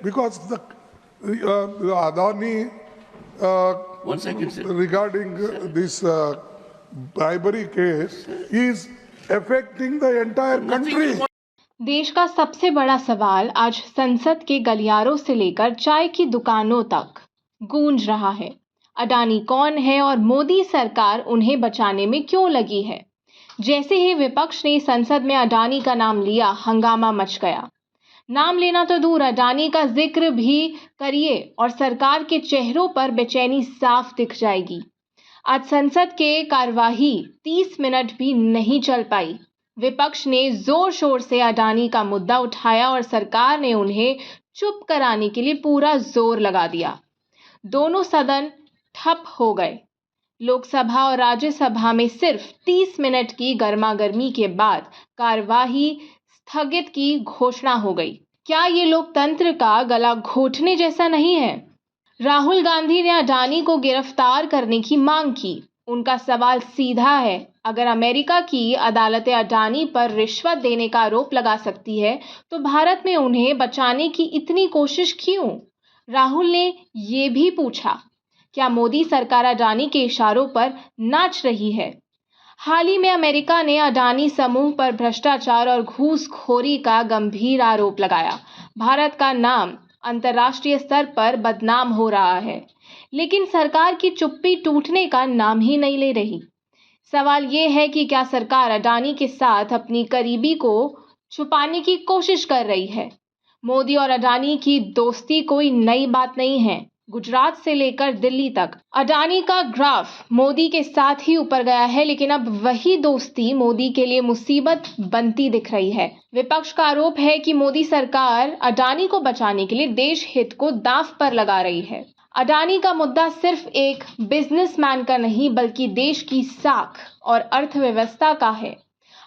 because the Adani One second, sir. regarding this bribery case is affecting the entire country. देश का सबसे बड़ा सवाल आज संसद के गलियारों से लेकर चाय की दुकानों तक गूंज रहा है। अडानी कौन है और मोदी सरकार उन्हें बचाने में क्यों लगी है? जैसे ही विपक्ष ने संसद में अडानी का नाम लिया, हंगामा मच गया। नाम लेना तो दूर, अडानी का जिक्र भी करिए और सरकार के चेहरों पर बेचैनी साफ दिख जाएगी। आज संसद के कार्यवाही 30 मिनट भी नहीं चल पाई। विपक्ष ने जोर शोर से अडानी का मुद्दा उठाया और सरकार ने उन्हें चुप कराने के लिए पूरा जोर लगा दिया। दोनों सदन ठप हो गए। लोकसभा और राज्यसभा में सिर्फ 30 मिनट की गर्मागर्मी के बाद कार्यवाही स्थगित की घोषणा हो गई। क्या ये लोकतंत्र का गला घोटने जैसा नहीं है? राहुल गांधी ने अडानी को गिरफ्तार करने की मांग की। उनका सवाल सीधा है, अगर अमेरिका की अदालतें अडानी पर रिश्वत देने का आरोप लगा सकती है, तो भारत में उन्हें बचाने की इतनी कोशिश क्यों? राहुल ने ये भी पूछा, क्या मोदी सरकार अडानी के इशारों पर नाच रही है? हाल ही में अमेरिका ने अडानी समूह पर भ्रष्टाचार और घूसखोरी का गंभीर आरोप लगाया। भारत का नाम अंतर्राष्ट्रीय स्तर पर बदनाम हो रहा है, लेकिन सरकार की चुप्पी टूटने का नाम ही नहीं ले रही। सवाल ये है कि क्या सरकार अडानी के साथ अपनी करीबी को छुपाने की कोशिश कर रही है? मोदी और अडानी की दोस्ती कोई नई बात नहीं है। गुजरात से लेकर दिल्ली तक अडानी का ग्राफ मोदी के साथ ही ऊपर गया है, लेकिन अब वही दोस्ती मोदी के लिए मुसीबत बनती दिख रही है। विपक्ष का आरोप है कि मोदी सरकार अडानी को बचाने के लिए देश हित को दांव पर लगा रही है। अडानी का मुद्दा सिर्फ एक बिजनेसमैन का नहीं, बल्कि देश की साख और अर्थव्यवस्था का है।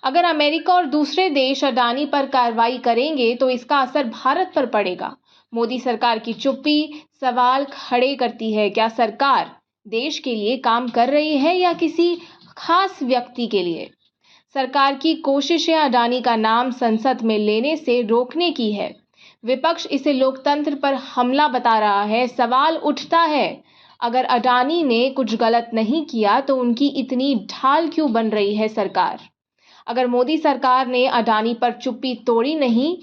अगर अमेरिका और दूसरे देश अडानी पर कार्रवाई करेंगे तो इसका असर भारत पर पड़ेगा। मोदी सरकार की चुप्पी सवाल खड़े करती है, क्या सरकार देश के लिए काम कर रही है या किसी खास व्यक्ति के लिए? सरकार की कोशिशें अडानी का नाम संसद में लेने से रोकने की है। विपक्ष इसे लोकतंत्र पर हमला बता रहा है। सवाल उठता है, अगर अडानी ने कुछ गलत नहीं किया तो उनकी इतनी ढाल क्यों बन रही है सरकार? अगर मोदी सरकार ने अडानी पर चुप्पी तोड़ी नहीं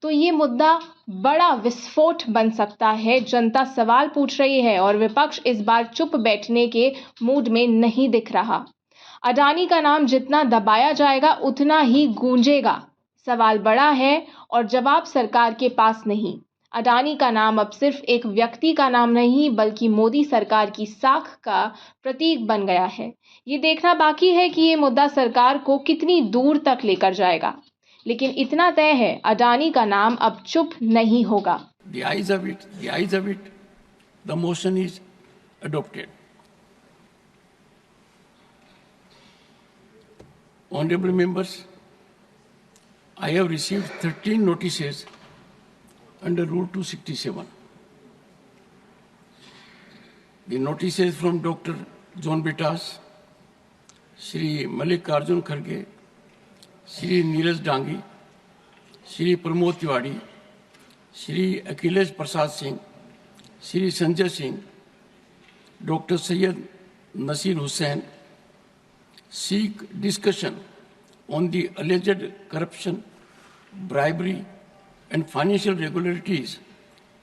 तो ये मुद्दा बड़ा विस्फोट बन सकता है। जनता सवाल पूछ रही है और विपक्ष इस बार चुप बैठने के मूड में नहीं दिख रहा। अडानी का नाम जितना दबाया जाएगा उतना ही गूंजेगा। सवाल बड़ा है और जवाब सरकार के पास नहीं। अडानी का नाम अब सिर्फ एक व्यक्ति का नाम नहीं, बल्कि मोदी सरकार की साख का प्रतीक बन गया है। ये देखना बाकी है कि ये मुद्दा सरकार को कितनी दूर तक लेकर जाएगा, लेकिन इतना तय है, अडानी का नाम अब चुप नहीं होगा। The eyes of it, the motion is adopted. Honorable members, I have received 13 notices under Rule 267. The notices from Dr. John Britas, Shri Mallikarjun Kharge, Shri Neeraj Dangi, Shri Pramod Tiwari, Shri Akhilesh Prasad Singh, Shri Sanjay Singh, Dr. Syed Nasir Hussain seek discussion on the alleged corruption, bribery and financial irregularities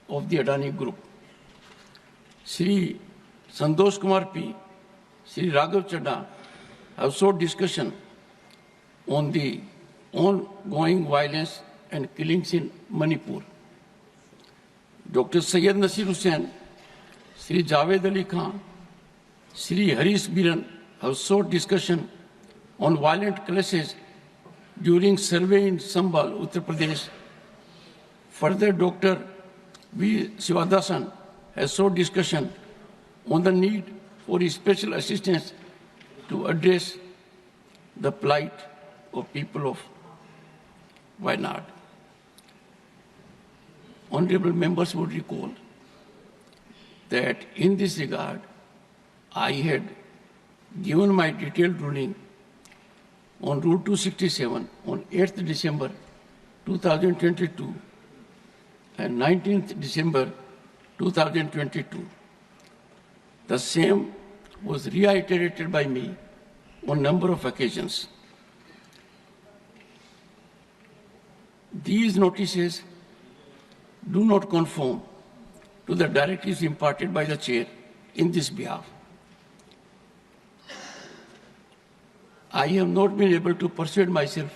of the Adani Group. Shri Santosh Kumar P, Shri Raghav Chadha have sought discussion on the ongoing violence and killings in Manipur. Dr. Syed Nasir Hussain, Shri Javed Ali Khan, Shri Harish Biran have sought discussion on violent clashes during survey in Sambhal, Uttar Pradesh. Further, Dr. V. Sivadasan has sought discussion on the need for special assistance to address the plight of people of Wayanad. Honorable members would recall that in this regard, I had given my detailed ruling on Rule 267 on 8th December 2022, and 19th December 2022. The same was reiterated by me on a number of occasions. These notices do not conform to the directives imparted by the chair in this behalf. I have not been able to persuade myself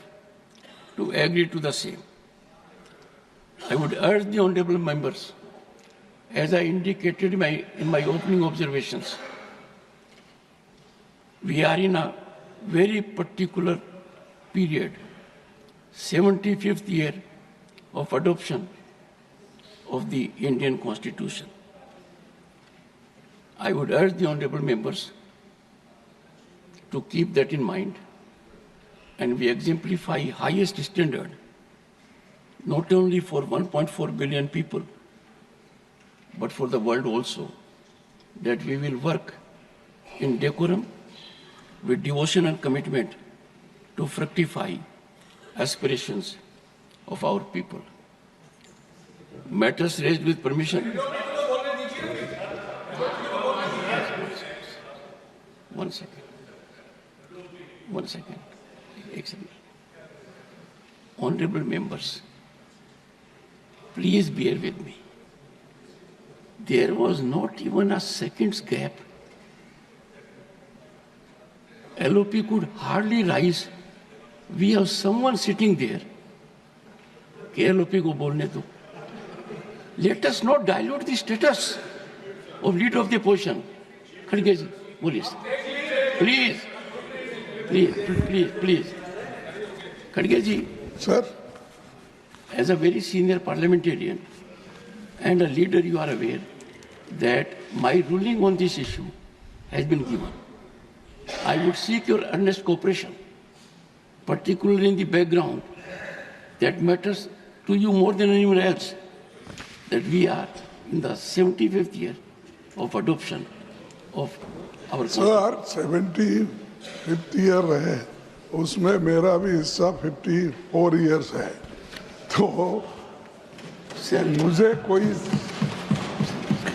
to agree to the same. I would urge the honorable members, as I indicated in my opening observations, we are in a very particular period, 75th year of adoption of the Indian Constitution. I would urge the honorable members to keep that in mind, and we exemplify highest standard not only for 1.4 billion people, but for the world also, that we will work in decorum with devotion and commitment to fructify aspirations of our people. Matters raised with permission. One second. Excellent. Honorable members, please bear with me. There was not even a second's gap. LOP could hardly rise. We have someone sitting there. LOP ko bolne do. Let us not dilute the status of leader of the opposition. Khadge ji, please. Please. Khadge ji. Sir. As a very senior parliamentarian and a leader, you are aware that my ruling on this issue has been given. I would seek your earnest cooperation, particularly in the background that matters to you more than anyone else, that we are in the 75th year of adoption of our Sir, 75th year है, उसमें मेरा भी हिस्सा 54 years है, तो मुझे कोई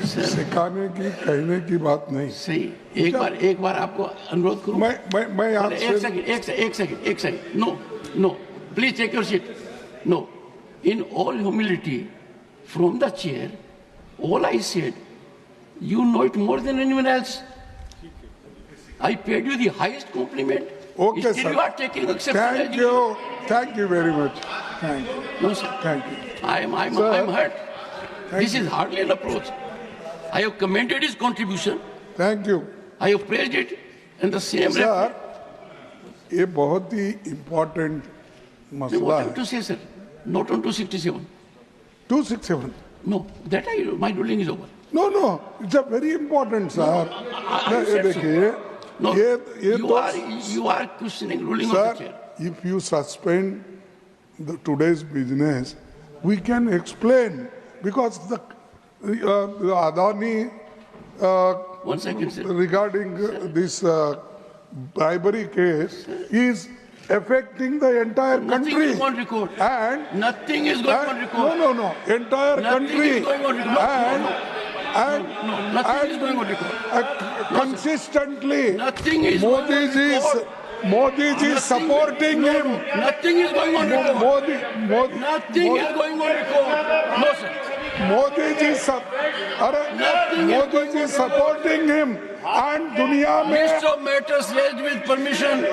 सिखाने की कहने की बात नहीं। सही, एक बार आपको अनुरोध करूं। मैं आपसे एक second. No, please take your seat. No, in all humility, from the chair, all I said, you know it more than anyone else. I paid you the highest compliment. Okay, Still sir. you are taking exception. Thank you very much. Thank you. No, sir. Thank you. I'm hurt. This is hardly an approach. I have commended his contribution. Thank you. I have praised it, and the same. Sir, ये बहुत ही important मसला What I have है। to say, sir? Not on 267. 267. No, my ruling is over. No, it's a very important, sir. I ये said so. देखिए, No, ये you are questioning ruling of sir, the chair. if you suspend today's business, we can explain because the Adani One second, sir. regarding this bribery case is affecting the entire Nothing country. is going on record. And Nothing is going on record. No, entire Nothing country. is going on record. And Nothing is going on record. consistently, Nothing is going on record. Modi ji is supporting him. Nothing is going on record. Nothing is going on record. No, sir. Modi ji supporting him. And दुनिया में List of matters raised with permission.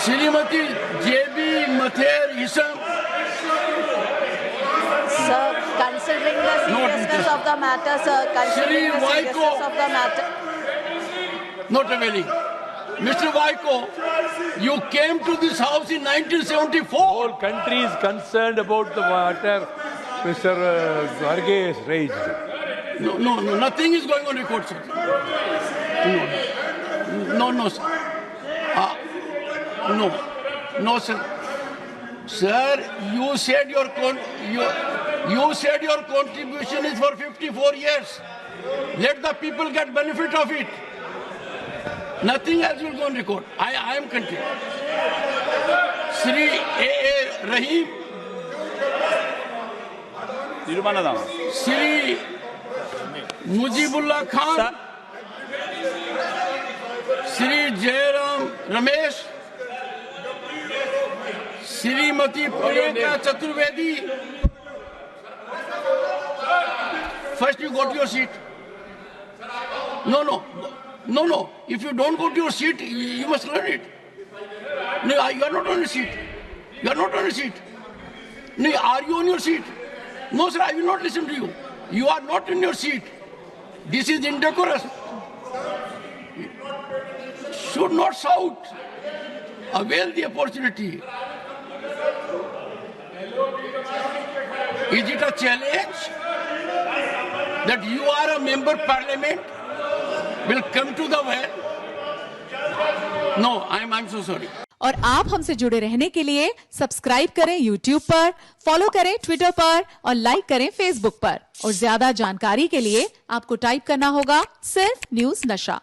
Srimati J.B. Mather Isam. Sir, considering the seriousness of the matter, sir, considering the seriousness of the matter. Not availing. Mr. Vaiko, you came to this house in 1974. Whole country is concerned about the matter Mr. Garge has raised. No, nothing is going on record, sir. No, sir. No, sir. Sir, you said your contribution is for 54 years. Let the people get benefit of it. Nothing else will go on record. I am continuing. Sri A.A. Rahim. Tiruvannamalai. Shri Mujibullah Khan, Sir. Shri Jairam Ramesh, Shrimati Priyanka Chaturvedi. First you go to your seat. No. If you don't go to your seat, you must learn it. No, you are not on your seat. You are not on your seat. No, are you on your seat? No, sir, I will not listen to you. You are not in your seat. This is indecorous. Should not shout. Avail the opportunity. Is it a challenge that you are a member parliament will come to the well? No, I'm so sorry. और आप हमसे जुड़े रहने के लिए subscribe करें YouTube पर, follow करें Twitter पर और लाइक करें Facebook पर। और ज्यादा जानकारी के लिए आपको टाइप करना होगा सिर्फ न्यूज़ नशा।